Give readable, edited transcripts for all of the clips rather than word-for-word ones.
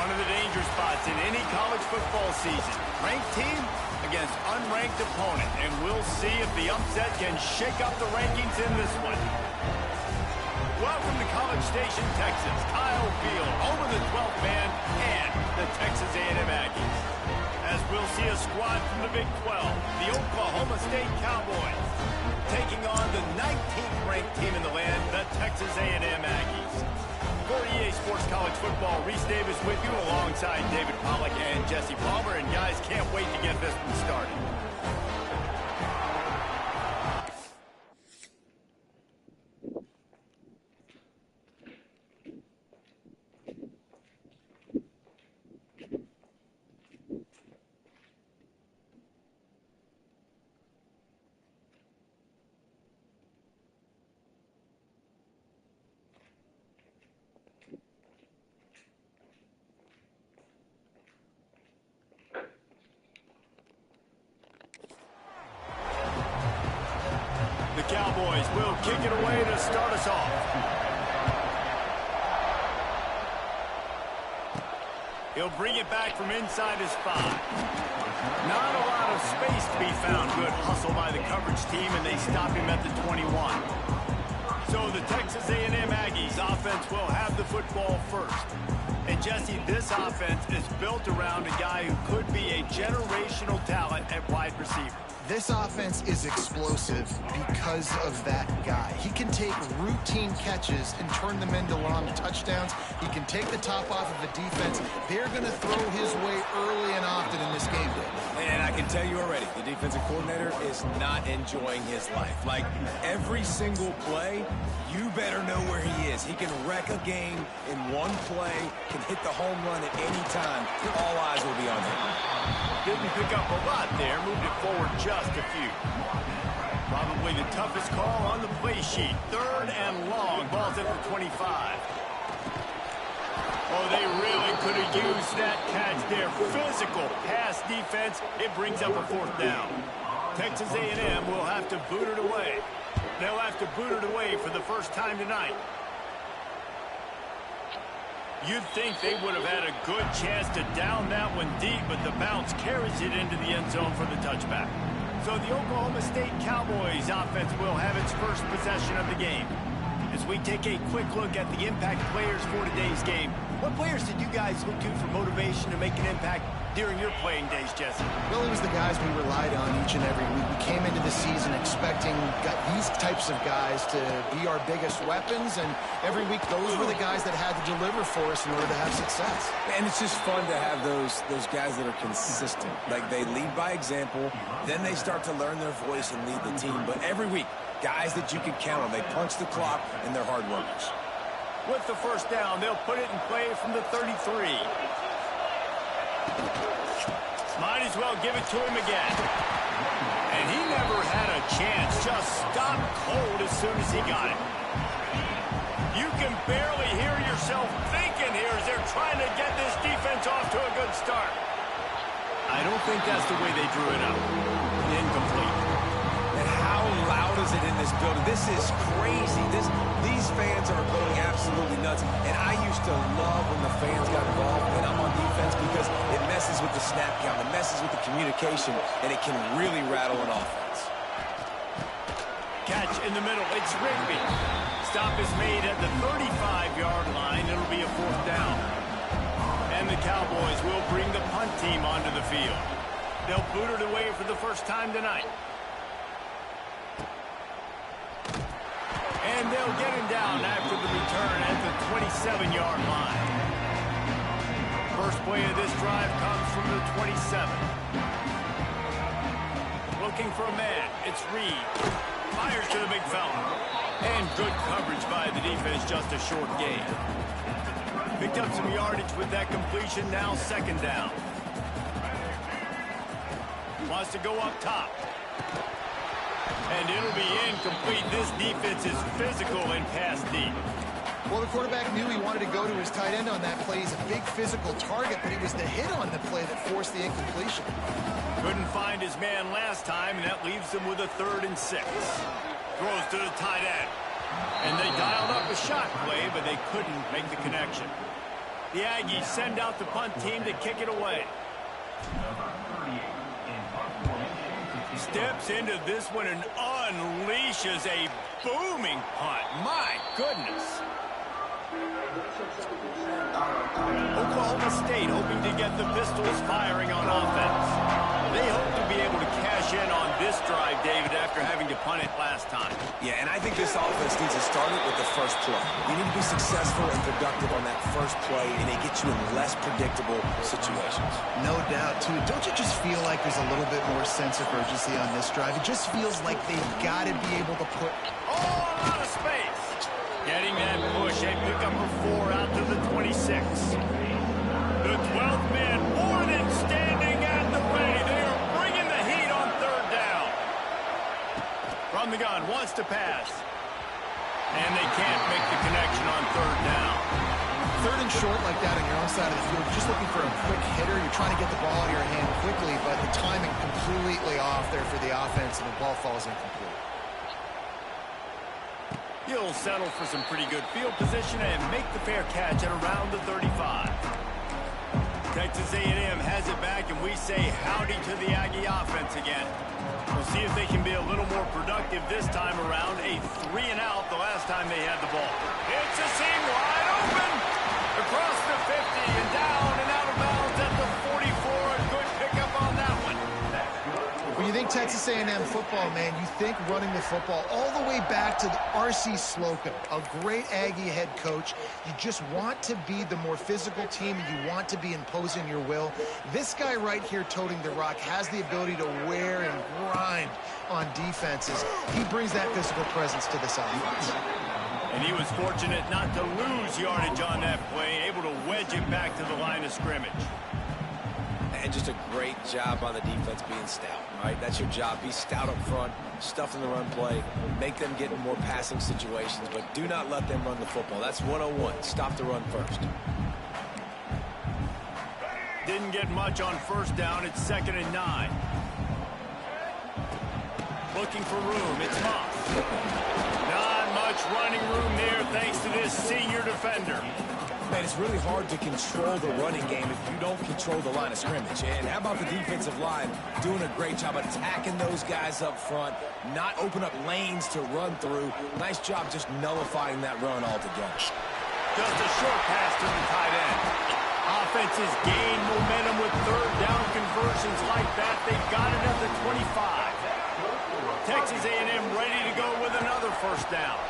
One of the danger spots in any college football season. Ranked team against unranked opponent. And we'll see if the upset can shake up the rankings in this one. Welcome to College Station, Texas. Kyle Field over the 12th man and the Texas A&M Aggies. As we'll see a squad from the Big 12, the Oklahoma State Cowboys, taking on the 19th ranked team in the land, the Texas A&M Aggies. For EA Sports College Football, Reese Davis with you alongside David Pollack and Jesse Palmer. And guys, can't wait to get this one started. The Cowboys will kick it away to start us off. He'll bring it back from inside his 5. Not a lot of space to be found. Good hustle by the coverage team, and they stop him at the 21. So the Texas A&M Aggies offense will have the football first. And Jesse, this offense is built around a guy who could be a generational talent at wide receiver. This offense is explosive because of that guy. He can take routine catches and turn them into long touchdowns. He can take the top off of the defense. They're going to throw his way early and often in this game, Dave. And I can tell you already, the defensive coordinator is not enjoying his life. Like, every single play, you better know where he is. He can wreck a game in one play, can hit the home run at any time. All eyes will be on him. Didn't pick up a lot there, moved it forward just a few. Probably the toughest call on the play sheet. 3rd and long, ball's at the 25. Oh, they really could have used that catch there. Physical pass defense, it brings up a 4th down. Texas A&M will have to boot it away. They'll have to boot it away for the first time tonight. You'd think they would have had a good chance to down that one deep, but the bounce carries it into the end zone for the touchback. So the Oklahoma State Cowboys offense will have its first possession of the game. As we take a quick look at the impact players for today's game, what players did you guys look to for motivation to make an impact during your playing days, Jesse? Well, it was the guys we relied on each and every week. We came into the season expecting these types of guys to be our biggest weapons, and every week those were the guys that had to deliver for us in order to have success. And it's just fun to have those guys that are consistent. Like, they lead by example, then they start to learn their voice and lead the team. But every week, guys that you can count on. They punch the clock, and they're hard workers. With the first down, they'll put it in play from the 33. Might as well give it to him again. And he never had a chance. Just stopped cold as soon as he got it. You can barely hear yourself thinking here as they're trying to get this defense off to a good start. I don't think that's the way they drew it up. Incomplete. And how loud is it in this building? This is crazy. These fans are going absolutely nuts. And I used to love when the fans got involved when I'm on defense because it messes with the snap count, it messes with the communication, and it can really rattle an offense. Catch in the middle. It's Rigby. Stop is made at the 35-yard line. It'll be a 4th down. And the Cowboys will bring the punt team onto the field. They'll boot it away for the first time tonight. And they'll get him down after the return at the 27-yard line. First play of this drive comes from the 27. Looking for a man. It's Reed. Fires to the big fella. And good coverage by the defense, just a short gain. Picked up some yardage with that completion, now 2nd down. Wants to go up top. And it'll be incomplete. This defense is physical and pass deep. Well, the quarterback knew he wanted to go to his tight end on that play. He's a big physical target, but it was the hit on the play that forced the incompletion. Couldn't find his man last time, and that leaves him with a 3rd and 6. Throws to the tight end. And they dialed up a shot play, but they couldn't make the connection. The Aggies send out the punt team to kick it away. Steps into this one and unleashes a booming punt. My goodness. Oklahoma State hoping to get the Pistols firing on offense. They hope to be able to cash in on this drive, David, after having to punt it last time. Yeah, and I think this offense needs to start it with the first play. You need to be successful and productive on that first play, and it gets you in less predictable situations. No doubt, too. Don't you just feel like there's a little bit more sense of urgency on this drive? It just feels like they've got to be able to put a lot of space. Getting that push, a pickup of 4 out to the 26. The 12th man more than standing at the ready. They are bringing the heat on third down. From the gun, wants to pass. And they can't make the connection on third down. Third and short like that on your own side of the field, just looking for a quick hitter. You're trying to get the ball out of your hand quickly, but the timing completely off there for the offense, and the ball falls incomplete. He'll settle for some pretty good field position and make the fair catch at around the 35. Texas A&M has it back, and we say howdy to the Aggie offense again. We'll see if they can be a little more productive this time around. A 3-and-out the last time they had the ball. It's a seam wide open across the 50 and down and out of bounds at the 44. A good pickup on that one. When you think Texas A&M football, man, you think running the football all the way back to the R.C. Slocum, a great Aggie head coach. You just want to be the more physical team, and you want to be imposing your will. This guy right here toting the rock has the ability to wear and grind on defenses. He brings that physical presence to this offense. And he was fortunate not to lose yardage on that play, able to wedge it back to the line of scrimmage. And just a great job on the defense being stout, right? That's your job. Be stout up front, stuff in the run play, make them get in more passing situations, but do not let them run the football. That's 101. Stop the run first. Didn't get much on first down. It's 2nd and 9. Looking for room. It's Moss. Not much running room there thanks to this senior defender. Man, it's really hard to control the running game if you don't control the line of scrimmage. And how about the defensive line doing a great job attacking those guys up front, not open up lanes to run through. Nice job just nullifying that run altogether. Just a short pass to the tight end. Offenses gain momentum with third down conversions like that. They got it at the 25. Texas A&M ready to go with another first down.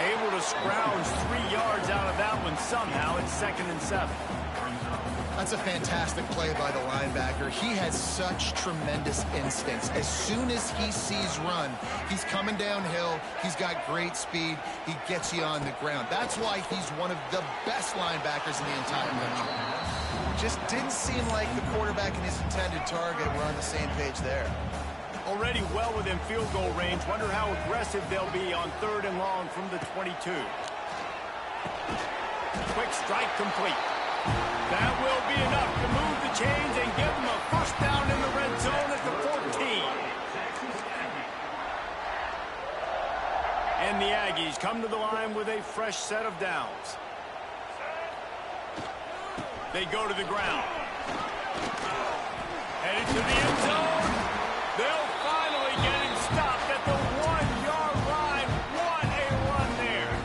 Able to scrounge 3 yards out of that one somehow. It's 2nd and 7. That's a fantastic play by the linebacker. He has such tremendous instincts. As soon as he sees run, he's coming downhill. He's got great speed. He gets you on the ground. That's why he's one of the best linebackers in the entire country. Just didn't seem like the quarterback and his intended target were on the same page there. Already well within field goal range. Wonder how aggressive they'll be on 3rd and long from the 22. Quick strike complete. That will be enough to move the chains and give them a first down in the red zone at the 14. And the Aggies come to the line with a fresh set of downs. They go to the ground. Headed to the end zone. They'll finally get him stopped at the 1-yard line. What a run there.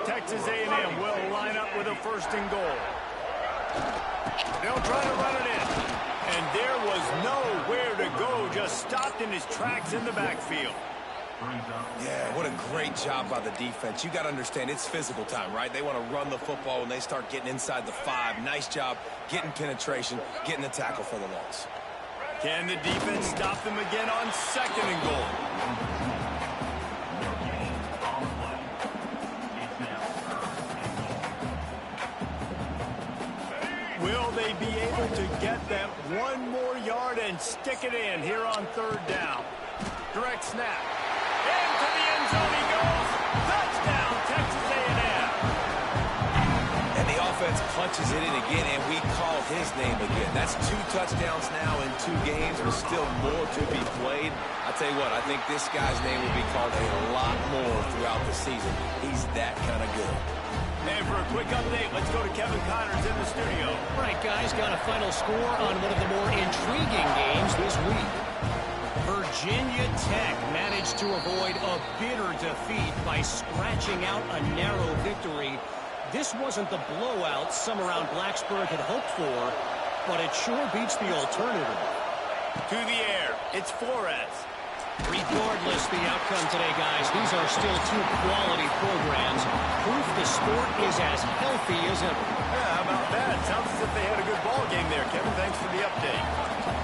Texas A&M will line up with a 1st and goal. They'll try to run it in. And there was nowhere to go. Just stopped in his tracks in the backfield. Yeah, what a great job by the defense. You got to understand, it's physical time, right? They want to run the football when they start getting inside the 5. Nice job getting penetration, getting the tackle for the loss. Can the defense stop them again on 2nd and goal? Will they be able to get that 1 more yard and stick it in here on 3rd down? Direct snap. Into the end zone he goes. Touchdown, Texas A&M. And the offense punches it in again, and we call his name again. That's 2 touchdowns now in 2 games. There's still more to be played. I tell you what, I think this guy's name will be called a lot more throughout the season. He's that kind of good. And for a quick update, let's go to Kevin Connors in the studio. All right, guys, got a final score on one of the more intriguing games this week. Virginia Tech managed to avoid a bitter defeat by scratching out a narrow victory. This wasn't the blowout some around Blacksburg had hoped for, but it sure beats the alternative. To the air, it's Flores. Regardless the outcome today, guys, these are still two quality programs. Proof the sport is as healthy as ever. Yeah, how about that? Sounds as if they had a good ball game there, Kevin. Thanks for the update.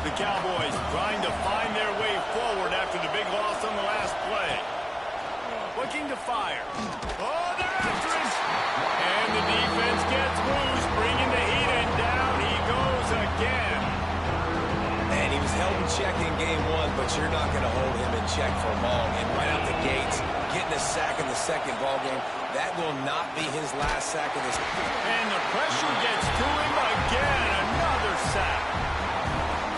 The Cowboys trying to find their way forward after the big loss on the last play. Looking to fire. Oh, they're after him! And the defense gets loose, bringing the heat, and down he goes again. And he was held in check in game one, but you're not going to hold him in check for long. And right out the gates, getting a sack in the second ball game, that will not be his last sack of this. And the pressure gets to him again. Another sack.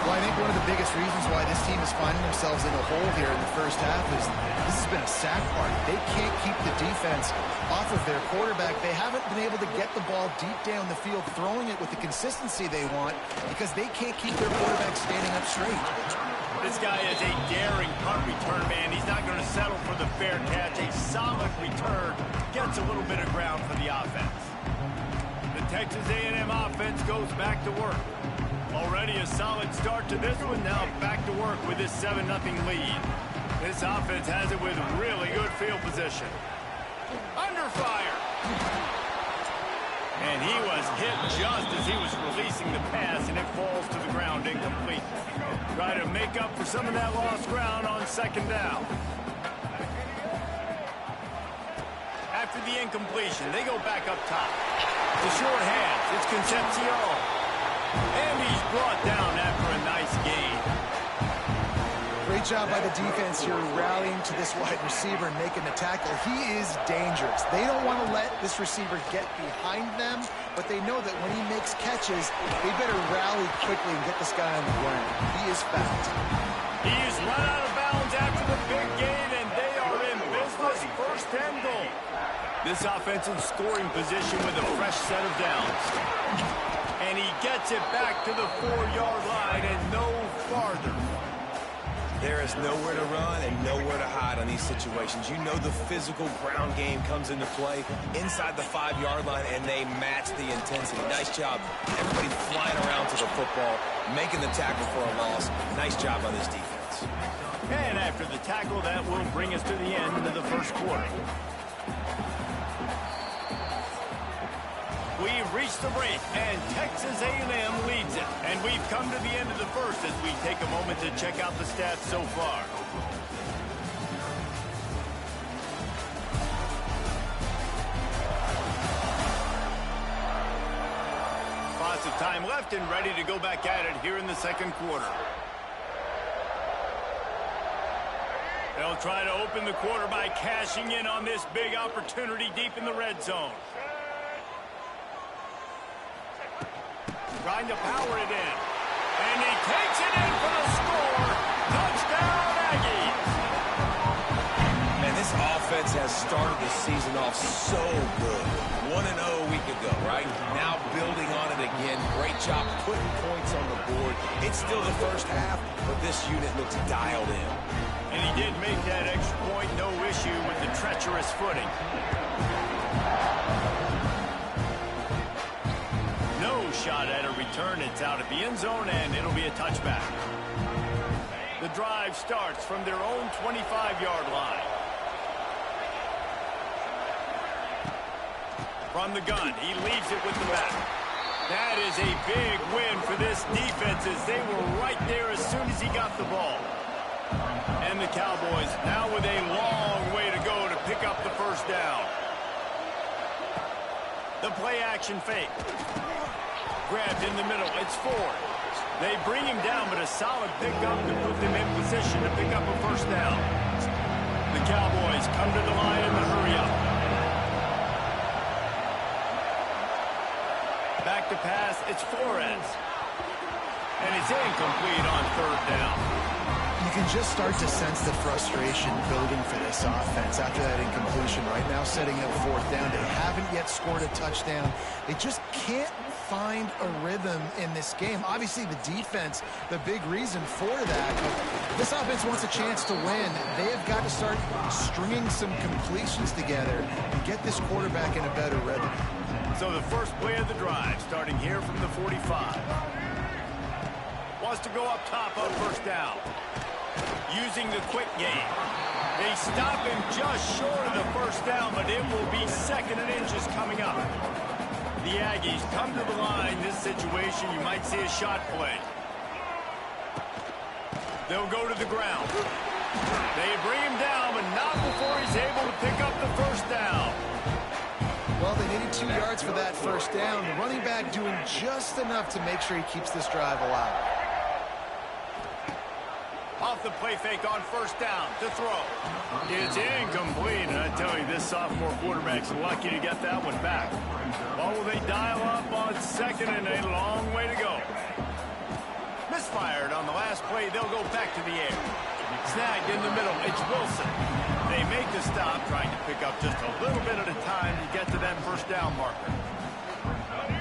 Well, I think one of the biggest reasons why this team is finding themselves in a hole here in the first half is this has been a sack party. They can't keep the defense off of their quarterback. They haven't been able to get the ball deep down the field, throwing it with the consistency they want because they can't keep their quarterback standing up straight. This guy is a daring punt return man. He's not going to settle for the fair catch. A solid return gets a little bit of ground for the offense. The Texas A&M offense goes back to work. Already a solid start to this one. Now back to work with this 7-0 lead. This offense has it with really good field position. Under fire. And he was hit just as he was releasing the pass, and it falls to the ground incomplete. Try to make up for some of that lost ground on second down. After the incompletion, they go back up top. The short hands, it's Concepcion. And he's brought down after a nice gain. Great job by the defense here rallying to this wide receiver and making the tackle. He is dangerous. They don't want to let this receiver get behind them, but they know that when he makes catches, they better rally quickly and get this guy on the ground. He is fast. He's run out of bounds after the big gain, and they are in business. First and goal. This offense in scoring position with a fresh set of downs. And he gets it back to the 4-yard line and no farther. There is nowhere to run and nowhere to hide on these situations. You know the physical ground game comes into play inside the 5-yard line, and they match the intensity. Nice job. Everybody flying around to the football, making the tackle for a loss. Nice job on this defense. And after the tackle, that will bring us to the end of the first quarter. We've reached the break, and Texas A&M leads it. And we've come to the end of the first as we take a moment to check out the stats so far. Lots of time left and ready to go back at it here in the second quarter. They'll try to open the quarter by cashing in on this big opportunity deep in the red zone. Trying to power it in. And he takes it in for the score. Touchdown, Aggies. Man, this offense has started the season off so good. 1-0 a week ago, right? Now building on it again. Great job putting points on the board. It's still the first half, but this unit looks dialed in. And he did make that extra point, no issue with the treacherous footing. Shot at a return. It's out at the end zone, and it'll be a touchback. The drive starts from their own 25-yard line. From the gun, he leaves it with the back. That is a big win for this defense as they were right there as soon as he got the ball. And the Cowboys now with a long way to go to pick up the first down. The play action fake. Grabbed in the middle. It's Ford. They bring him down, but a solid pickup to put them in position to pick up a first down. The Cowboys come to the line in the hurry-up. Back to pass. It's Flores. And it's incomplete on third down. You can just start to sense the frustration building for this offense after that incompletion. Right now, setting up fourth down. They haven't yet scored a touchdown. They just can't find a rhythm in this game. Obviously, the defense, the big reason for that. But this offense wants a chance to win. They have got to start stringing some completions together and get this quarterback in a better rhythm. So the first play of the drive, starting here from the 45. Wants to go up top on first down. Using the quick game. They stop him just short of the first down, but it will be 2nd and inches coming up. The Aggies come to the line. This situation, you might see a shot play. They'll go to the ground. They bring him down, but not before he's able to pick up the first down. Well, they needed 2 yards for that first down. The running back doing just enough to make sure he keeps this drive alive. Off the play fake on first down to throw. It's incomplete, and I tell you, this sophomore quarterback's lucky to get that one back. Well, will they dial up on 2nd and a long way to go? Misfired on the last play. They'll go back to the air. Snagged in the middle. It's Wilson. They make the stop, trying to pick up just a little bit at a time to get to that first down marker.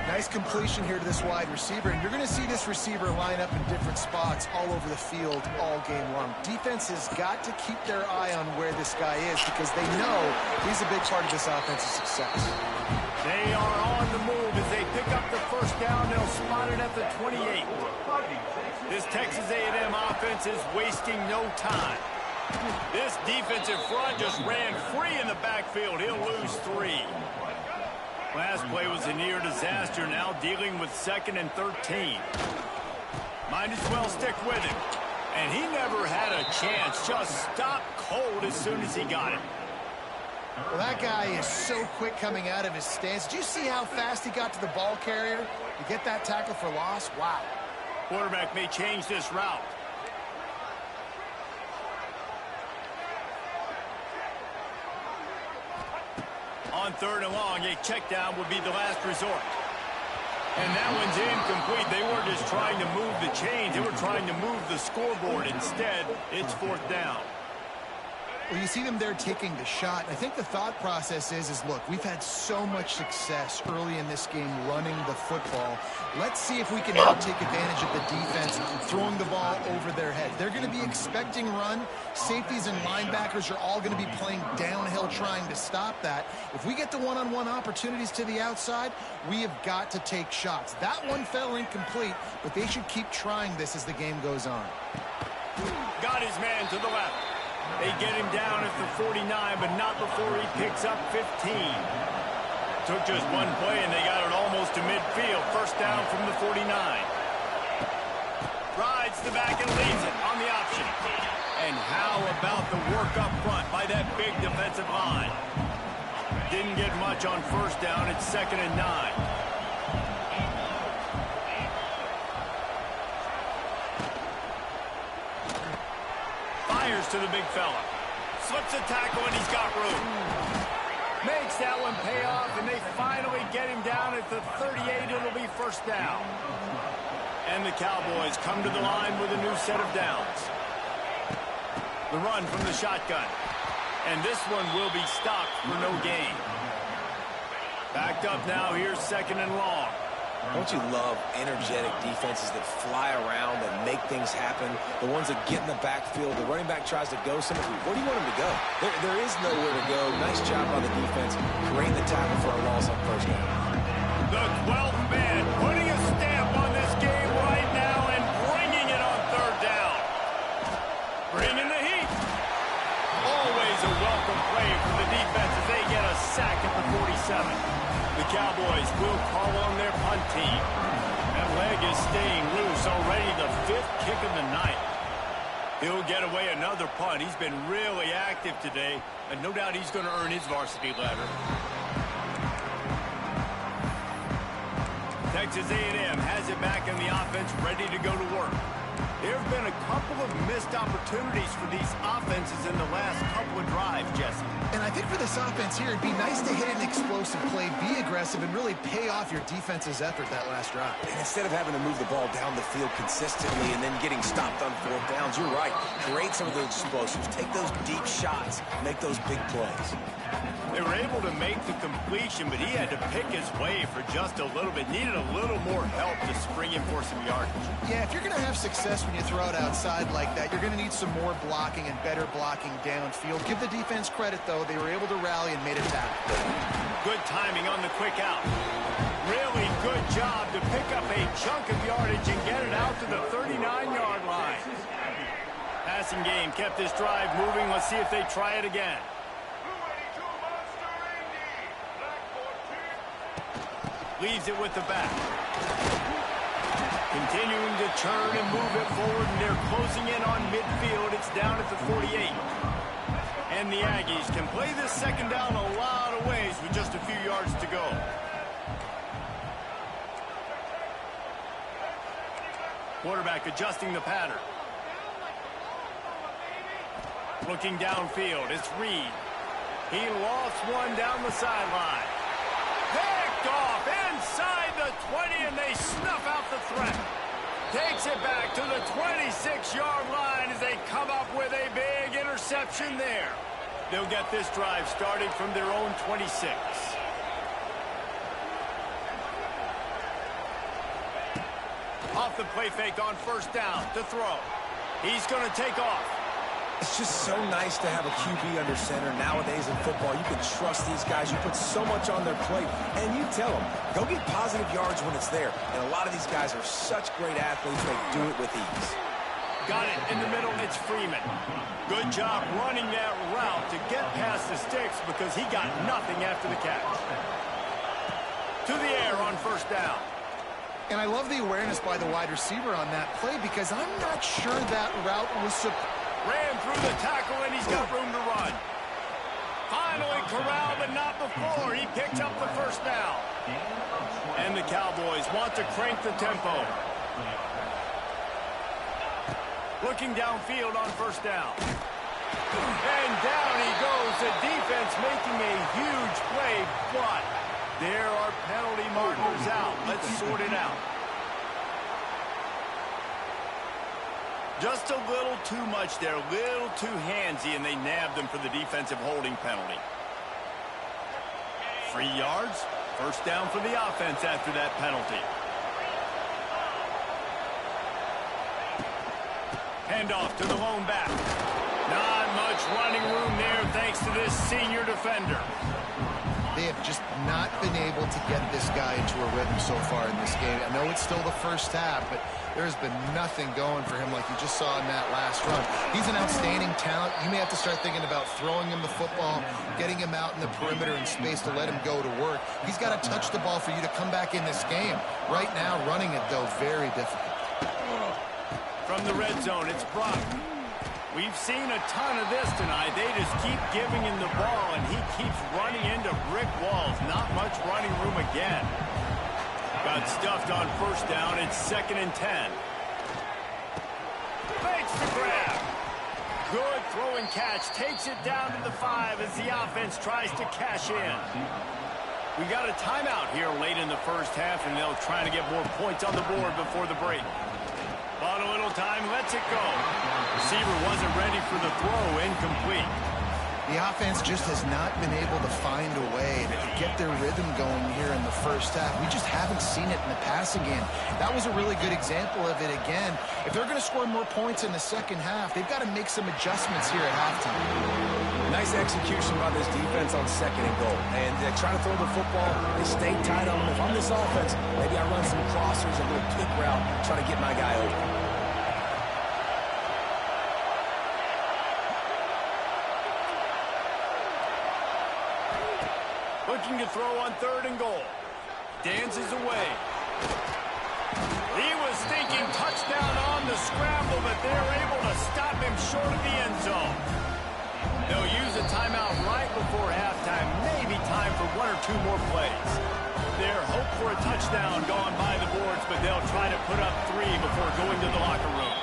Nice completion here to this wide receiver, and you're going to see this receiver line up in different spots all over the field all game long. Defense has got to keep their eye on where this guy is because they know he's a big part of this offense's success. They are on the move as they pick up the first down. They'll spot it at the 28. This Texas A&M offense is wasting no time. This defensive front just ran free in the backfield. He'll lose 3. Last play was a near disaster, now dealing with 2nd and 13. Might as well stick with him. And he never had a chance. Just stopped cold as soon as he got it. Well, that guy is so quick coming out of his stance. Did you see how fast he got to the ball carrier to get that tackle for loss? Wow. Quarterback may change this route. On 3rd and long, a check down would be the last resort. And that one's incomplete. They weren't just trying to move the chains. They were trying to move the scoreboard. Instead, it's 4th down. Well, you see them there taking the shot. I think the thought process is look, we've had so much success early in this game running the football. Let's see if we can now take advantage of the defense throwing the ball over their head. They're going to be expecting run. Safeties and linebackers are all going to be playing downhill trying to stop that. If we get the one-on-one opportunities to the outside, we have got to take shots. That one fell incomplete, but they should keep trying this as the game goes on. Got his man to the left. They get him down at the 49, but not before he picks up 15. Took just one play, and they got it almost to midfield. First down from the 49. Rides the back and leaves it on the option. And how about the work up front by that big defensive line? Didn't get much on first down. It's 2nd and 9. Fires to the big fella. Slips a tackle, and he's got room. Makes that one pay off, and they finally get him down at the 38. It'll be first down. And the Cowboys come to the line with a new set of downs. The run from the shotgun. And this one will be stopped for no gain. Backed up now. Here's 2nd and long. Don't you love energetic defenses that fly around and make things happen? The ones that get in the backfield, the running back tries to go somewhere. Where do you want him to go? There is nowhere to go. Nice job by the defense. Great the tackle for a loss on first down. The 12th man putting a stamp on this game right now and bringing it on 3rd down. Bringing the heat. Always a welcome play from the defense as they get a sack at the 47. The Cowboys will call on their punt team. That leg is staying loose. Already the 5th kick of the night. He'll get away another punt. He's been really active today, and no doubt he's going to earn his varsity ladder. Texas A&M has it back in the offense, ready to go to work. There have been a couple of missed missed opportunities for these offenses in the last couple of drives, Jesse. And I think for this offense here, it'd be nice to hit an explosive play, be aggressive, and really pay off your defense's effort that last drive. And instead of having to move the ball down the field consistently and then getting stopped on fourth downs, you're right. Create some of those explosives. Take those deep shots. Make those big plays. They were able to make the completion, but he had to pick his way for just a little bit. Needed a little more help to spring him for some yardage. Yeah, if you're going to have success when you throw it outside like that, you're going to need some more blocking and better blocking downfield. Give the defense credit, though. They were able to rally and made a tackle. Good timing on the quick out. Really good job to pick up a chunk of yardage and get it out to the 39-yard line. Passing game kept this drive moving. Let's see if they try it again. Leaves it with the back. Continuing to turn and move it forward, and they're closing in on midfield. It's down at the 48. And the Aggies can play this second down a lot of ways with just a few yards to go. Quarterback adjusting the pattern. Looking downfield, it's Reed. He lofts one down the sideline. Picked off inside the 20, and they snuff out the threat. Takes it back to the 26-yard line as they come up with a big interception there. They'll get this drive started from their own 26. Off the play fake on first down to throw. He's going to take off. It's just so nice to have a QB under center nowadays in football. You can trust these guys. You put so much on their plate, and you tell them, go get positive yards when it's there. And a lot of these guys are such great athletes, they do it with ease. Got it in the middle, it's Freeman. Good job running that route to get past the sticks because he got nothing after the catch. To the air on first down. And I love the awareness by the wide receiver on that play because I'm not sure that route was ran through the tackle, and he's got room to run. Finally corralled, but not before. He picked up the first down. And the Cowboys want to crank the tempo. Looking downfield on first down. And down he goes. The defense making a huge play, but there are penalty markers out. Let's sort it out. Just a little too much there, a little too handsy, and they nabbed him for the defensive holding penalty. 3 yards, first down for the offense after that penalty. Handoff to the lone back. Not much running room there thanks to this senior defender. They have just not been able to get this guy into a rhythm so far in this game. I know it's still the first half, but there's been nothing going for him like you just saw in that last run. He's an outstanding talent. You may have to start thinking about throwing him the football, getting him out in the perimeter in space to let him go to work. He's got to touch the ball for you to come back in this game. Right now, running it, though, very difficult. From the red zone, it's Brock. We've seen a ton of this tonight. They just keep giving him the ball, and he keeps running into brick walls. Not much running room again. Got stuffed on first down. It's 2nd and 10. Fakes the grab. Good throwing catch. Takes it down to the 5 as the offense tries to cash in. We got a timeout here late in the first half, and they'll try to get more points on the board before the break. Bought a little time, lets it go. Receiver wasn't ready for the throw, incomplete. The offense just has not been able to find a way to get their rhythm going here in the first half. We just haven't seen it in the passing game. That was a really good example of it again. If they're going to score more points in the second half, they've got to make some adjustments here at halftime. Nice execution by this defense on 2nd and goal. And trying to throw the football, they stay tight on them. If I'm this offense, maybe I run some crossers, a little kick route, try to get my guy over. Looking to throw on 3rd and goal. Dances away. He was thinking touchdown on the scramble, but they're able to stop him short of the end zone. They'll use a timeout right before halftime. Maybe time for 1 or 2 more plays. Their hope for a touchdown gone by the boards, but they'll try to put up 3 before going to the locker room.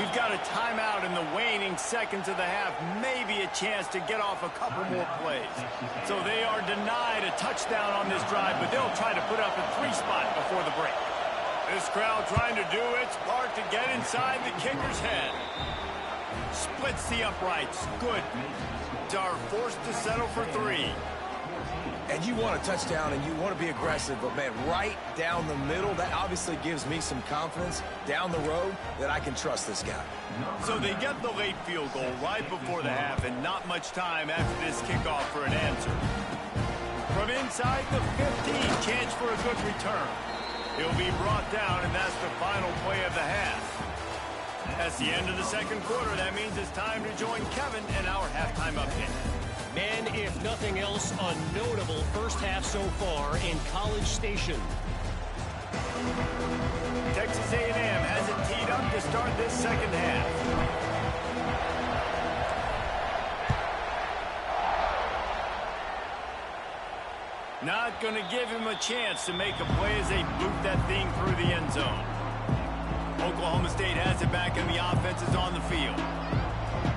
We've got a timeout in the waning seconds of the half, maybe a chance to get off a couple more plays. So they are denied a touchdown on this drive, but they'll try to put up a 3 spot before the break. This crowd trying to do its part to get inside the kicker's head. Splits the uprights. Good. Are forced to settle for 3. And you want a touchdown and you want to be aggressive, but, man, right down the middle, that obviously gives me some confidence down the road that I can trust this guy. So they get the late field goal right before the half and not much time after this kickoff for an answer. From inside the 15, chance for a good return. He'll be brought down, and that's the final play of the half. That's the end of the second quarter. That means it's time to join Kevin in our halftime update. Men, if nothing else, a notable first half so far in College Station. Texas A&M has it teed up to start this second half. Not going to give him a chance to make a play as they boot that thing through the end zone. Oklahoma State has it back and the offense is on the field.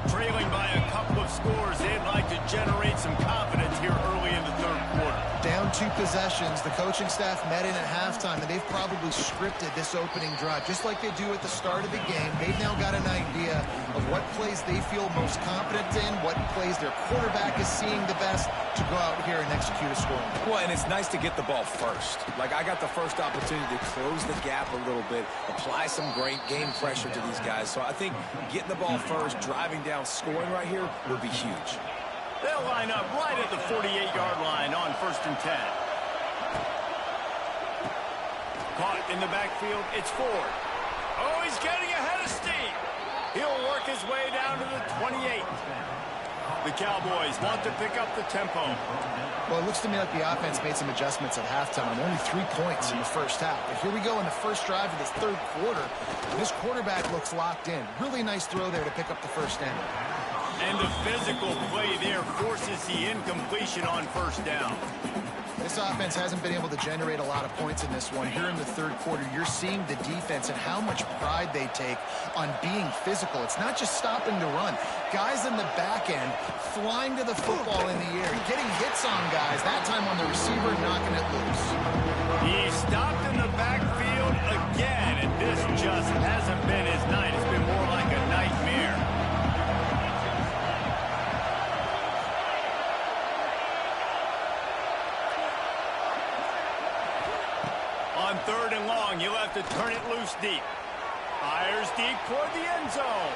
Trailing by a couple of scores, they'd like to generate some confidence here early in the third quarter. Down 2 possessions, the coaching staff met in at halftime, and they've probably scripted this opening drive, just like they do at the start of the game. They've now got an idea of what plays they feel most confident in, what plays their quarterback is seeing the best to go out here and execute a scoring. Well, and it's nice to get the ball first. Like, I got the first opportunity to close the gap a little bit, apply some great game pressure to these guys. So I think getting the ball first, driving down, scoring right here would be huge. They'll line up right at the 48-yard line on 1st and 10. Caught in the backfield, it's Ford. Oh, he's getting ahead of steam. He'll work his way down to the 28. The Cowboys want to pick up the tempo. Well, it looks to me like the offense made some adjustments at halftime. Only 3 points in the first half. But here we go in the first drive of this third quarter. This quarterback looks locked in. Really nice throw there to pick up the first down. And the physical play there forces the incompletion on first down. This offense hasn't been able to generate a lot of points in this one. Here in the third quarter, you're seeing the defense and how much pride they take on being physical. It's not just stopping to run. Guys in the back end flying to the football in the air, getting hits on guys, that time on the receiver, knocking it loose. He stopped in the backfield again, and this just hasn't been his night. It's been more like a nightmare. On 3rd and long, you'll have to turn it loose deep. Fires deep toward the end zone.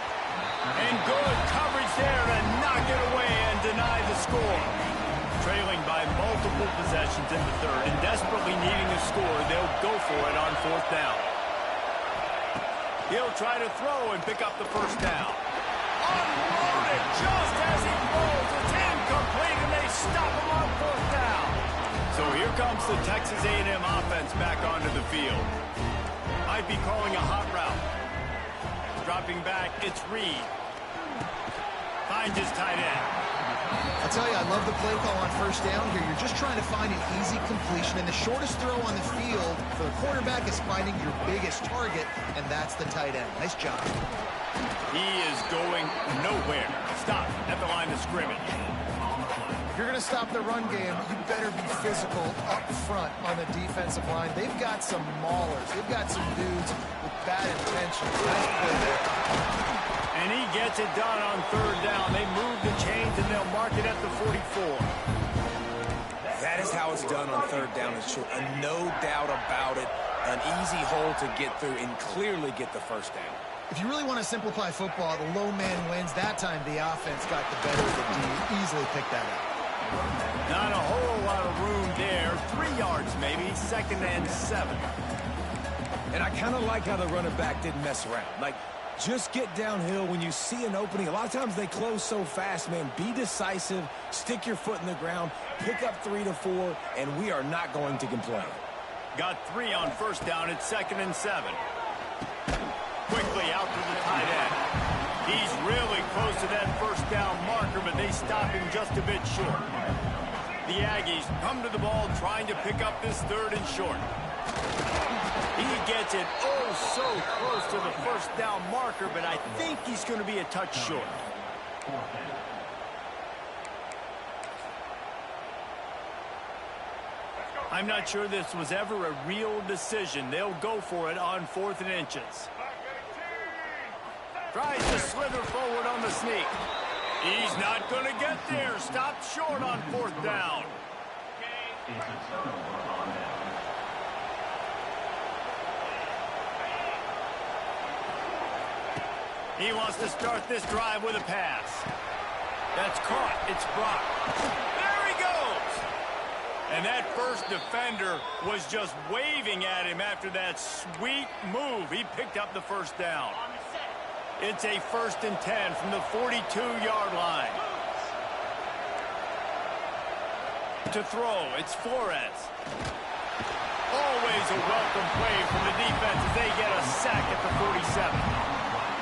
And good coverage there to knock it away and deny the score. Trailing by multiple possessions in the third and desperately needing a score, they'll go for it on 4th down. He'll try to throw and pick up the first down. Unloaded just as he rolls. It's incomplete and they stop him on 4th down. So here comes the Texas A&M offense back onto the field. Might be calling a hot route. Dropping back, it's Reed. Finds his tight end. I'll tell you, I love the play call on first down here. You're just trying to find an easy completion, and the shortest throw on the field for the quarterback is finding your biggest target, and that's the tight end. Nice job. He is going nowhere. Stop at the line of scrimmage. If you're going to stop the run game, you better be physical up front on the defensive line. They've got some maulers. They've got some dudes with bad intentions. Nice play there. And he gets it done on 3rd down. They move the chains, and they'll mark it at the 44. That is how it's done on 3rd down and short. And no doubt about it, an easy hole to get through and clearly get the first down. If you really want to simplify football, the low man wins. That time the offense got the better of the D. Easily picked that up. Not a whole lot of room there. 3 yards maybe, 2nd and 7. And I kind of like how the running back didn't mess around. Like, just get downhill when you see an opening. A lot of times they close so fast, man. Be decisive, stick your foot in the ground, pick up 3 to 4, and we are not going to complain. Got 3 on first down. It's 2nd and 7. Quickly out to the tight end. He's really close to that first down marker, but they stop him just a bit short. The Aggies come to the ball trying to pick up this 3rd and short. He gets it oh so close to the first down marker, but I think he's going to be a touch short. I'm not sure this was ever a real decision. They'll go for it on 4th and inches. Tries to slither forward on the sneak. He's not going to get there. Stopped short on 4th down. He wants to start this drive with a pass. That's caught. It's blocked. There he goes. And that first defender was just waving at him after that sweet move. He picked up the first down. It's a 1st and 10 from the 42-yard line. To throw, it's Flores. Always a welcome play from the defense as they get a sack at the 47.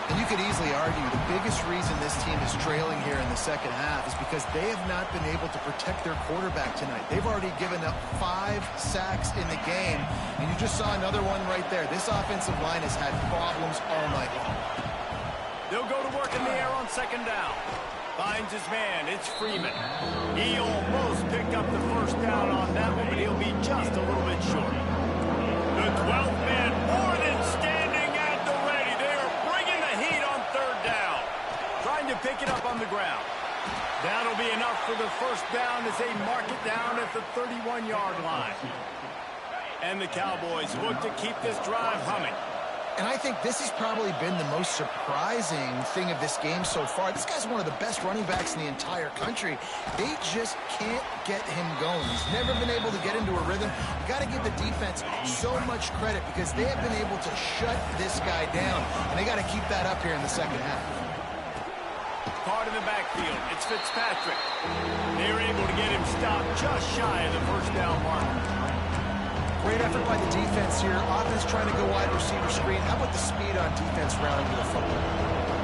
And you could easily argue the biggest reason this team is trailing here in the second half is because they have not been able to protect their quarterback tonight. They've already given up 5 sacks in the game, and you just saw another one right there. This offensive line has had problems all night long. They'll go to work in the air on 2nd down. Finds his man. It's Freeman. He almost picked up the first down on that one, but he'll be just a little bit short. The 12th man more than standing at the ready. They are bringing the heat on 3rd down. Trying to pick it up on the ground. That'll be enough for the first down as they mark it down at the 31-yard line. And the Cowboys look to keep this drive humming. And I think this has probably been the most surprising thing of this game so far. This guy's one of the best running backs in the entire country. They just can't get him going. He's never been able to get into a rhythm. You got to give the defense so much credit because they have been able to shut this guy down. And they got to keep that up here in the second half. Card in the backfield. It's Fitzpatrick. They were able to get him stopped just shy of the first down mark. Great effort by the defense here. Offense trying to go wide receiver screen. How about the speed on defense rounding to the football?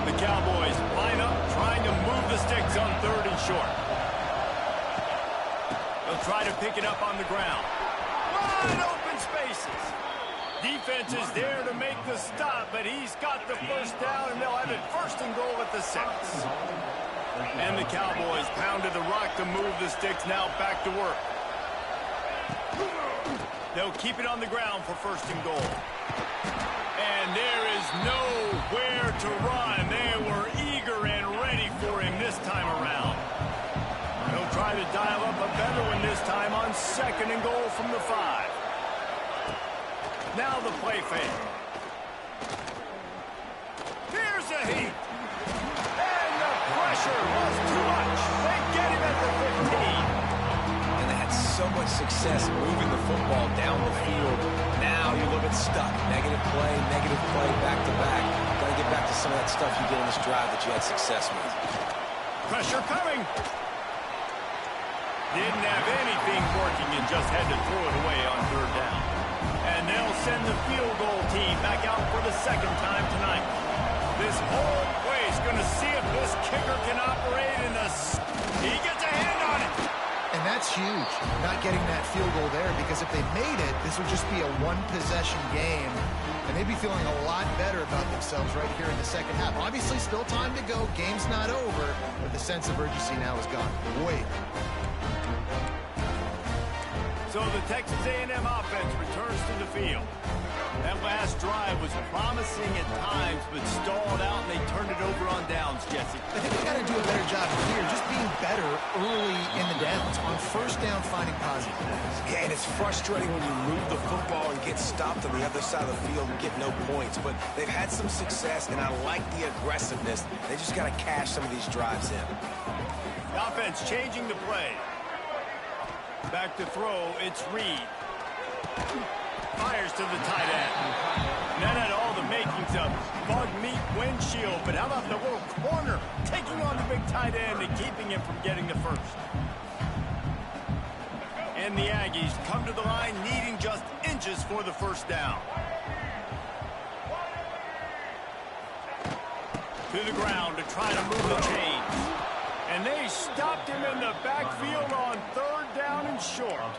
The Cowboys line up, trying to move the sticks on 3rd and short. They'll try to pick it up on the ground. Wide open spaces. Defense is there to make the stop, but he's got the first down, and they'll have it 1st and goal at the 6. And the Cowboys pounded the rock to move the sticks, now back to work. They'll keep it on the ground for 1st and goal. And there is nowhere to run. They were eager and ready for him this time around. They'll try to dial up a better one this time on 2nd and goal from the 5. Now the play fake. Here's the heat. And the pressure was too much. They get him at the 15. So much success moving the football down the field. Now you're a little bit stuck. Negative play, back to back. Got to get back to some of that stuff you did on this drive that you had success with. Pressure coming. Didn't have anything working and just had to throw it away on 3rd down. And they'll send the field goal team back out for the 2nd time tonight. This whole place going to see if this kicker can operate in the... He gets a hand on it. And that's huge, not getting that field goal there, because if they made it, this would just be a one-possession game, and they'd be feeling a lot better about themselves right here in the second half. Obviously, still time to go. Game's not over, but the sense of urgency now is gone. Wait. So the Texas A&M offense returns to the field. That last drive was promising at times, but stalled out, and they turned it over on downs, Jesse. I think we got to do a better job here, just being better early in the downs. On 1st down, finding positive. Yeah, and it's frustrating when you move the football and get stopped on the other side of the field and get no points. But they've had some success, and I like the aggressiveness. They just got to cash some of these drives in. The offense changing the play. Back to throw, it's Reed. Fires to the tight end. And that had all the makings of bug meat windshield, but how about the little corner taking on the big tight end and keeping him from getting the first? And the Aggies come to the line needing just inches for the first down. To the ground to try to move the chains. And they stopped him in the backfield on 3rd down and short.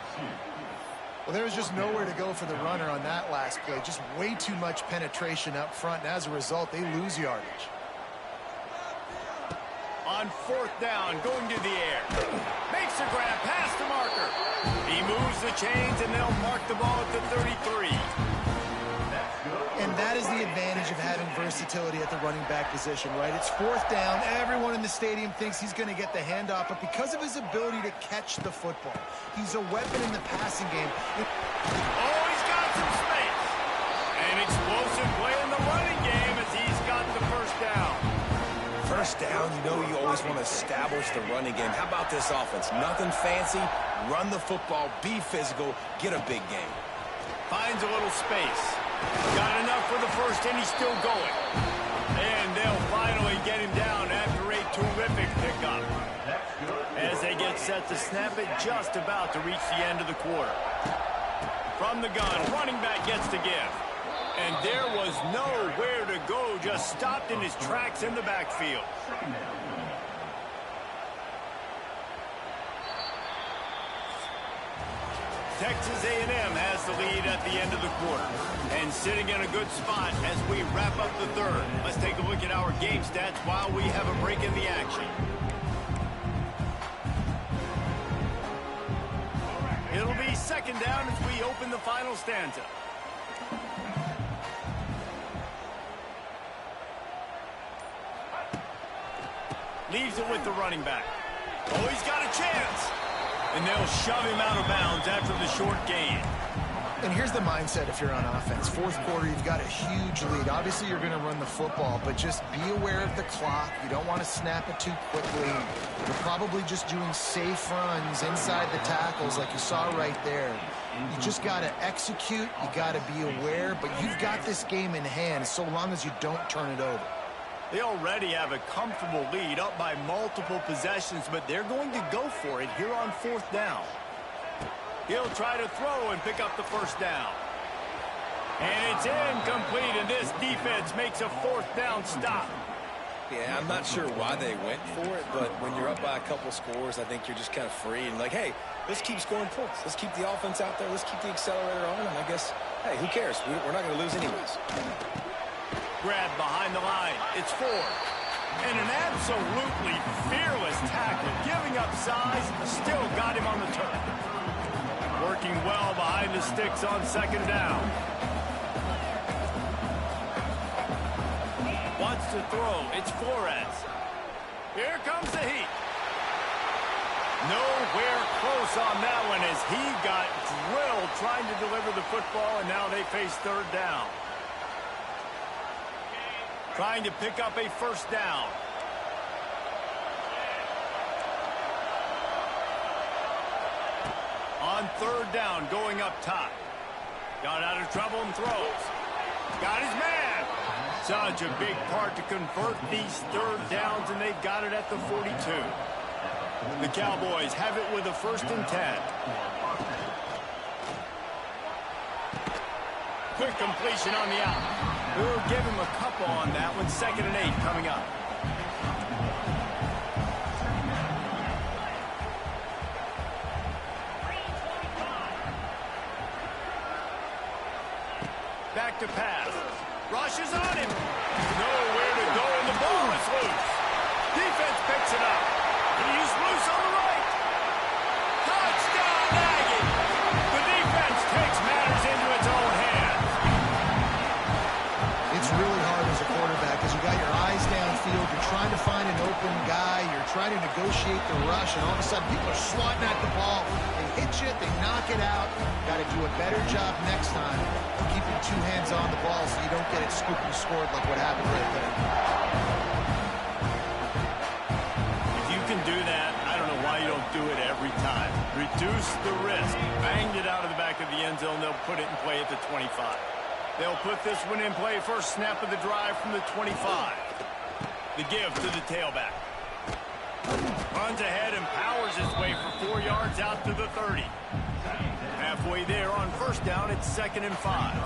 Well, there was just nowhere to go for the runner on that last play. Just way too much penetration up front, and as a result, they lose yardage. On 4th down, going to the air. Makes a grab, pass to Marker. He moves the chains, and they'll mark the ball at the 33. And that is the advantage of having versatility at the running back position, right? It's 4th down. Everyone in the stadium thinks he's going to get the handoff, but because of his ability to catch the football, he's a weapon in the passing game. Oh, he's got some space. An explosive play in the running game as he's got the 1st down. First down, you know you always want to establish the running game. How about this offense? Nothing fancy. Run the football, be physical, get a big game. Finds a little space. Got enough for the 1st, and he's still going. And they'll finally get him down after a terrific pickup. As they get set to snap it, just about to reach the end of the quarter. From the gun, running back gets the give. And there was nowhere to go, just stopped in his tracks in the backfield. Texas A&M has the lead at the end of the quarter. And sitting in a good spot as we wrap up the 3rd. Let's take a look at our game stats while we have a break in the action. It'll be 2nd down as we open the final stanza. Leaves it with the running back. Oh, he's got a chance. And they'll shove him out of bounds after the short gain. And here's the mindset if you're on offense. 4th quarter, you've got a huge lead. Obviously, you're going to run the football, but just be aware of the clock. You don't want to snap it too quickly. You're probably just doing safe runs inside the tackles like you saw right there. You just got to execute. You got to be aware, but you've got this game in hand so long as you don't turn it over. They already have a comfortable lead up by multiple possessions, but they're going to go for it here on 4th down. He'll try to throw and pick up the 1st down. And it's incomplete, and this defense makes a 4th down stop. Yeah, I'm not sure why they went for it, but when you're up by a couple scores, I think you're just kind of free and like, hey, let's keep scoring points. Let's keep the offense out there. Let's keep the accelerator on, and I guess, hey, who cares? We're not going to lose anyways. Grab behind the line. It's 4. And an absolutely fearless tackle. Giving up size, still got him on the turn. Working well behind the sticks on 2nd down. Wants to throw. It's Flores. Here comes the heat. Nowhere close on that one as he got drilled trying to deliver the football, and now they face 3rd down. Trying to pick up a 1st down. On 3rd down, going up top. Got out of trouble and throws. Got his man. Such a big part to convert these 3rd downs, and they've got it at the 42. The Cowboys have it with a 1st and 10. Quick completion on the out. We'll give him a couple on that one. 2nd and 8 coming up. Back to pass. Rushes on him. Nowhere to go, and the ball is loose. Defense picks it up. He's loose on the right. Touchdown, Aggie. The defense takes matters into its own hands. It's really hard as a quarterback because you got your eyes downfield. You're trying to find an open guy. You're trying to negotiate the rush, and all of a sudden people are swatting at the ball. They hit you. They knock it out. Got to do a better job next time of keeping 2 hands on the ball so you don't get it scooped and scored like what happened right there. If you can do that, I don't know why you don't do it every time. Reduce the risk. Banged it out of the back of the end zone. They'll put it in play at the 25. They'll put this one in play. First snap of the drive from the 25. The give to the tailback. Runs ahead and powers his way for 4 yards out to the 30. Halfway there on 1st down, it's 2nd and 5.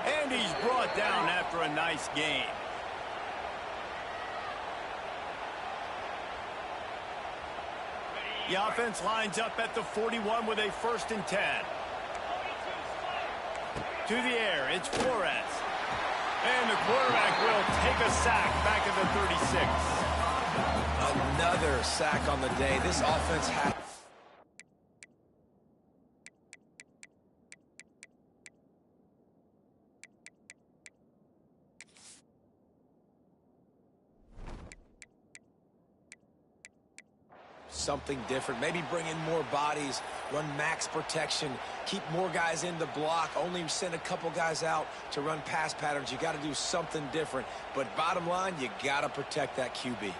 And he's brought down after a nice gain. The offense lines up at the 41 with a 1st and 10. To the air, it's Flores. And the quarterback will take a sack back at the 36. Another sack on the day. This offense has... something different. Maybe bring in more bodies, run max protection, keep more guys in the block, only send a couple guys out to run pass patterns. You got to do something different. But bottom line, you got to protect that QB.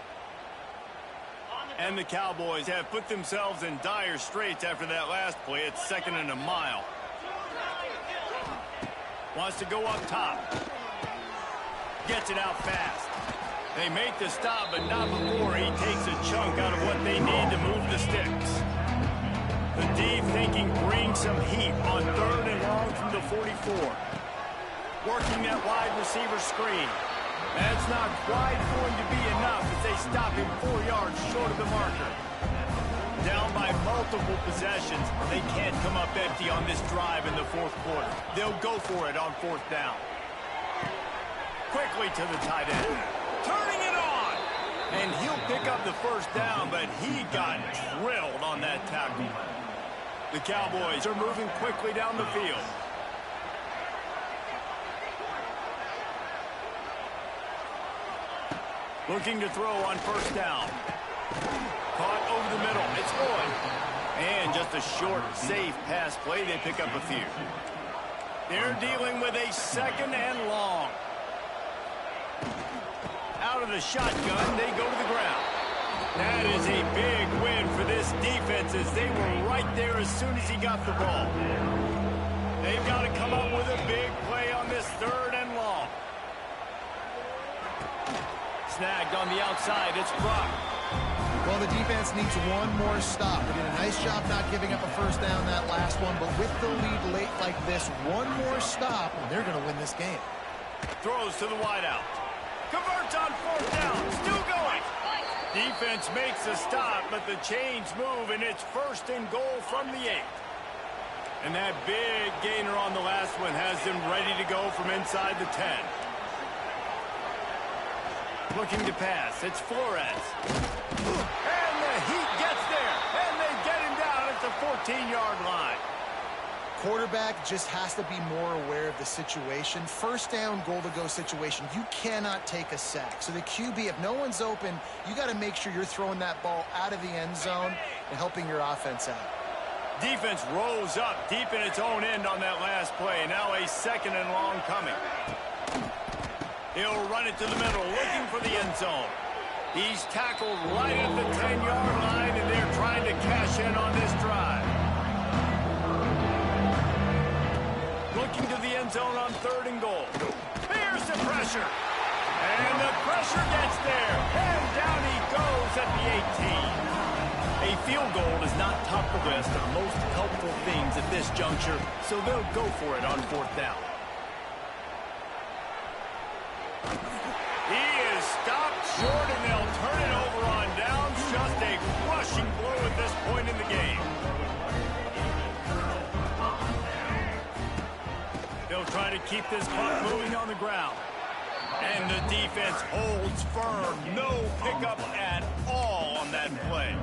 And the Cowboys have put themselves in dire straits after that last play. It's 2nd and a mile. Wants to go up top. Gets it out fast. They make the stop, but not before he takes a chunk out of what they need to move the sticks. The D thinking bring some heat on 3rd and long from the 44. Working that wide receiver screen. That's not quite going to be enough as they stop him 4 yards short of the marker. Down by multiple possessions, they can't come up empty on this drive in the 4th quarter. They'll go for it on 4th down. Quickly to the tight end. Turning it on! And he'll pick up the 1st down, but he got drilled on that tackle. The Cowboys are moving quickly down the field. Looking to throw on 1st down. Caught over the middle. It's Lloyd. And just a short, safe pass play. They pick up a few. They're dealing with a 2nd and long. Out of the shotgun, they go to the ground. That is a big win for this defense as they were right there as soon as he got the ball. They've got to come up with a big play on this 3rd and long. Snagged on the outside, it's Brock. Well, the defense needs one more stop. They did a nice job not giving up a 1st down that last one, but with the lead late like this, one more stop, and they're going to win this game. Throws to the wideout. Converts on 4th down. Still going. Defense makes a stop, but the chains move, and it's 1st and goal from the 8. And that big gainer on the last one has them ready to go from inside the 10. Looking to pass. It's Flores. And the heat gets there, and they get him down at the 14-yard line. Quarterback just has to be more aware of the situation. 1st down, goal-to-go situation. You cannot take a sack. So the QB, if no one's open, you got to make sure you're throwing that ball out of the end zone and helping your offense out. Defense rose up deep in its own end on that last play. Now a 2nd and long coming. He'll run it to the middle, looking for the end zone. He's tackled right at the 10-yard line, and they're trying to cash in on this drive. Looking to the end zone on 3rd and goal. Here's the pressure. And the pressure gets there. And down he goes at the 18. A field goal is not top the list of most helpful things at this juncture, so they'll go for it on 4th down. He is stopped short, and they'll turn it over on downs. Just a crushing blow at this point in the game. They'll try to keep this puck moving on the ground. And the defense holds firm. No pickup at all on that play.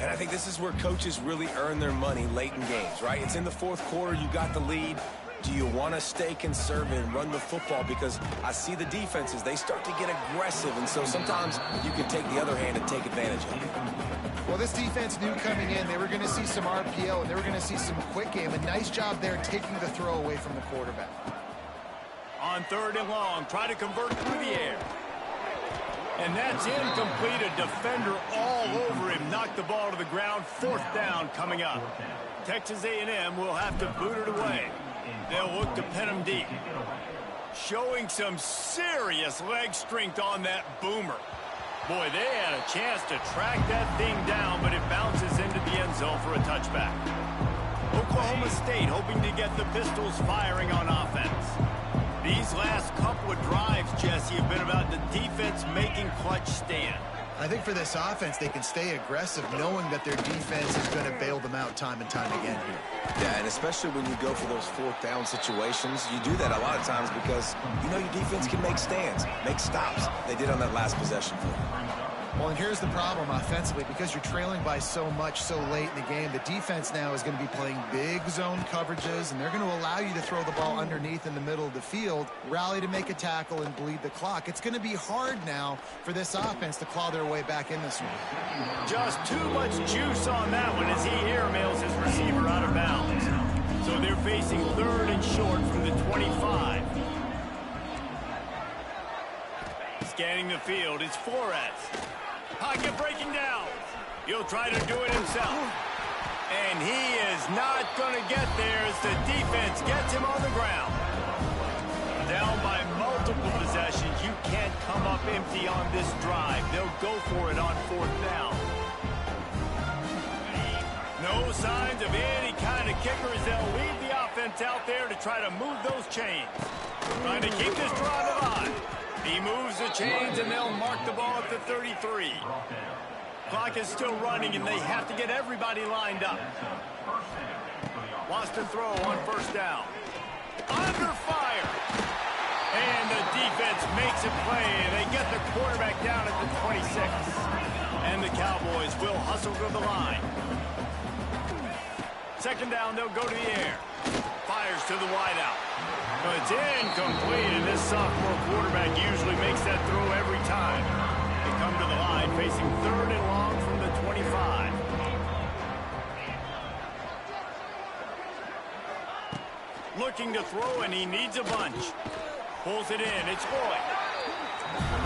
And I think this is where coaches really earn their money late in games, right? It's in the 4th quarter. You got the lead. Do you want to stay conservative and run the football? Because I see the defenses, they start to get aggressive, and so sometimes you can take the other hand and take advantage of it. Well, this defense knew coming in they were going to see some RPO, and they were going to see some quick game. A nice job there taking the throw away from the quarterback. On 3rd and long, try to convert through the air. And that's incomplete. A defender all over him. Knocked the ball to the ground. 4th down coming up. Texas A&M will have to boot it away. They'll look to pin him deep. Showing some serious leg strength on that boomer. Boy, they had a chance to track that thing down, but it bounces into the end zone for a touchback. Oklahoma State hoping to get the Pistols firing on offense. These last couple of drives, Jesse, have been about the defense making clutch stand. I think for this offense, they can stay aggressive knowing that their defense is going to bail them out time and time again here. Yeah, and especially when you go for those fourth down situations, you do that a lot of times because you know your defense can make stands, make stops. They did on that last possession for them. Well, and here's the problem offensively. Because you're trailing by so much so late in the game, the defense now is going to be playing big zone coverages, and they're going to allow you to throw the ball underneath in the middle of the field, rally to make a tackle, and bleed the clock. It's going to be hard now for this offense to claw their way back in this one. Just too much juice on that one as he airmails his receiver out of bounds. So they're facing 3rd and short from the 25. Scanning the field, it's Flores. Pocket breaking down. He'll try to do it himself. And he is not going to get there as the defense gets him on the ground. Down by multiple possessions. You can't come up empty on this drive. They'll go for it on 4th down. No signs of any kind of kicker as they'll leave the offense out there to try to move those chains. Trying to keep this drive alive. He moves the chains, and they'll mark the ball at the 33. Clock is still running, and they have to get everybody lined up. Wants to throw on 1st down. Under fire. And the defense makes a play. They get the quarterback down at the 26. And the Cowboys will hustle to the line. 2nd down, they'll go to the air. Fires to the wideout. It's incomplete, and this sophomore quarterback usually makes that throw every time. They come to the line facing 3rd and long from the 25. Looking to throw, and he needs a bunch. Pulls it in. It's Boyd.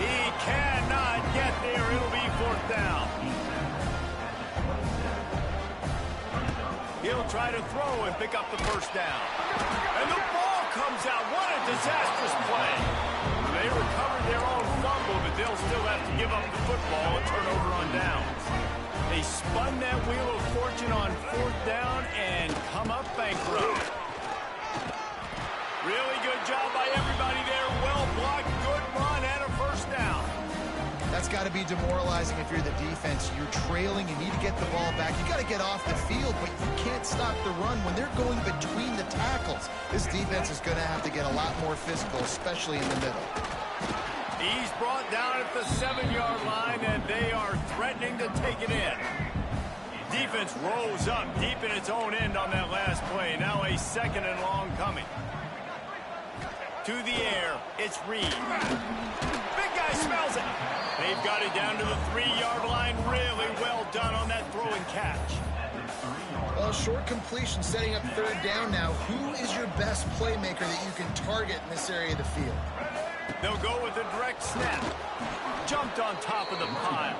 He cannot get there. It'll be 4th down. He'll try to throw and pick up the 1st down. And the ball comes out. What a disastrous play. They recovered their own fumble, but they'll still have to give up the football and turn over on downs. They spun that wheel of fortune on 4th down and come up bankrupt. Really good job by everybody there. Well blocked, good run, and a 1st down. That's got to be demoralizing if you're the defense. You're trailing. You need to get the ball back. You got to get off the field, but you can't stop the run when they're going between the tackles. This defense is going to have to get a lot more physical, especially in the middle. He's brought down at the 7-yard line, and they are threatening to take it in. Defense rolls up deep in its own end on that last play. Now a 2nd and long coming. To the air, it's Reed. Big guy smells it. They've got it down to the 3-yard line. Really well done on that throw and catch. Well, short completion setting up 3rd down now. Who is your best playmaker that you can target in this area of the field? They'll go with a direct snap. Jumped on top of the pile.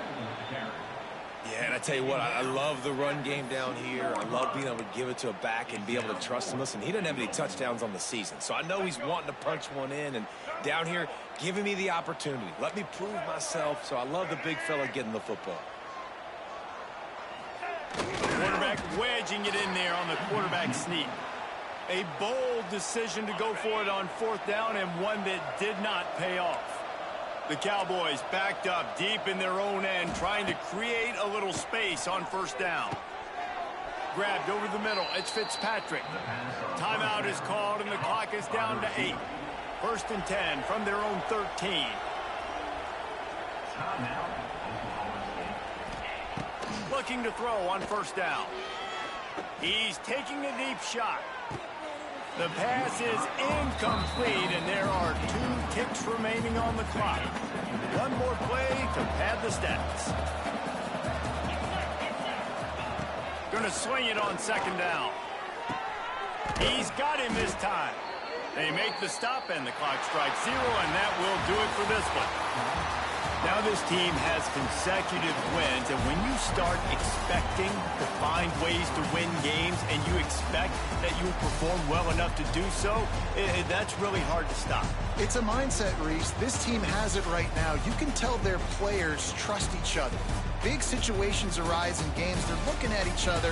Yeah, and I tell you what, I love the run game down here. I love being able to give it to a back and be able to trust him. Listen, he didn't have any touchdowns on the season, so I know he's wanting to punch one in. And down here, giving me the opportunity. Let me prove myself, so I love the big fella getting the football. Quarterback wedging it in there on the quarterback sneak. A bold decision to go for it on 4th down, and one that did not pay off. The Cowboys backed up deep in their own end, trying to create a little space on 1st down. Grabbed over the middle. It's Fitzpatrick. Timeout is called, and the clock is down to 8. 1st and 10 from their own 13. Looking to throw on 1st down. He's taking a deep shot. The pass is incomplete, and there are 2 ticks remaining on the clock. One more play to pad the stats. Going to swing it on 2nd down. He's got him this time. They make the stop, and the clock strikes 0, and that will do it for this one. Now this team has consecutive wins, and when you start expecting to find ways to win games and you expect that you will perform well enough to do so, that's really hard to stop. It's a mindset, Reese. This team has it right now. You can tell their players trust each other. Big situations arise in games. They're looking at each other.